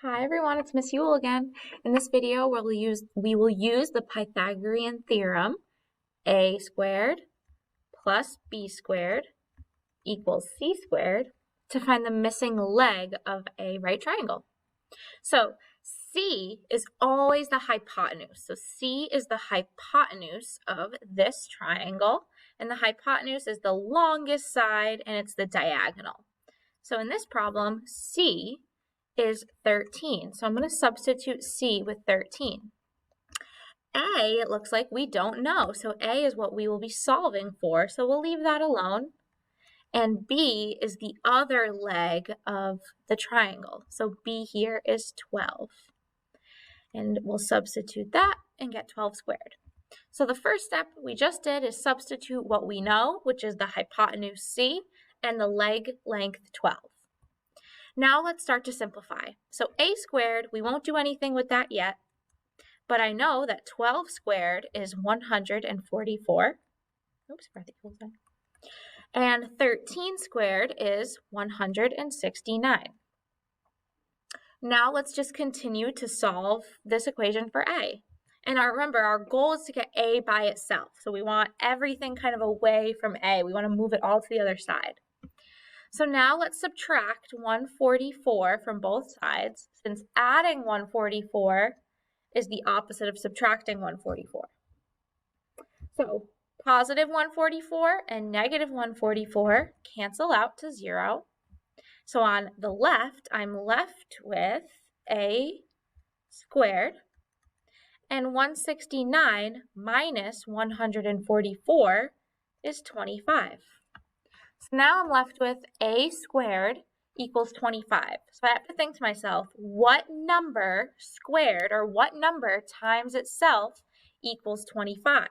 Hi everyone, it's Miss Yule again. In this video, we will use the Pythagorean theorem, a squared plus b squared equals c squared, to find the missing leg of a right triangle. So c is always the hypotenuse. So c is the hypotenuse of this triangle, and the hypotenuse is the longest side and it's the diagonal. So in this problem, c is 13. So I'm going to substitute C with 13. A, it looks like we don't know. So A is what we will be solving for. So we'll leave that alone. And B is the other leg of the triangle. So B here is 12. And we'll substitute that and get 12 squared. So the first step we just did is substitute what we know, which is the hypotenuse C and the leg length 12. Now let's start to simplify. So a squared, we won't do anything with that yet, but I know that 12 squared is 144. Oops, and 13 squared is 169. Now let's just continue to solve this equation for a. And remember, our goal is to get a by itself. So we want everything kind of away from a. We want to move it all to the other side. So now let's subtract 144 from both sides, since adding 144 is the opposite of subtracting 144. So positive 144 and negative 144 cancel out to 0. So on the left, I'm left with a squared, and 169 minus 144 is 25. So now I'm left with a squared equals 25. So I have to think to myself, what number squared, or what number times itself equals 25?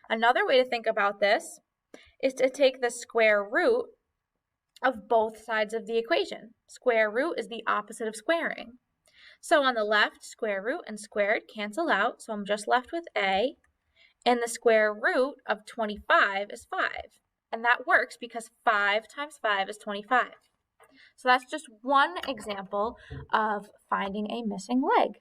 Another way to think about this is to take the square root of both sides of the equation. Square root is the opposite of squaring. So on the left, square root and squared cancel out, so I'm just left with a, and the square root of 25 is 5. And that works because 5 times 5 is 25. So that's just one example of finding a missing leg.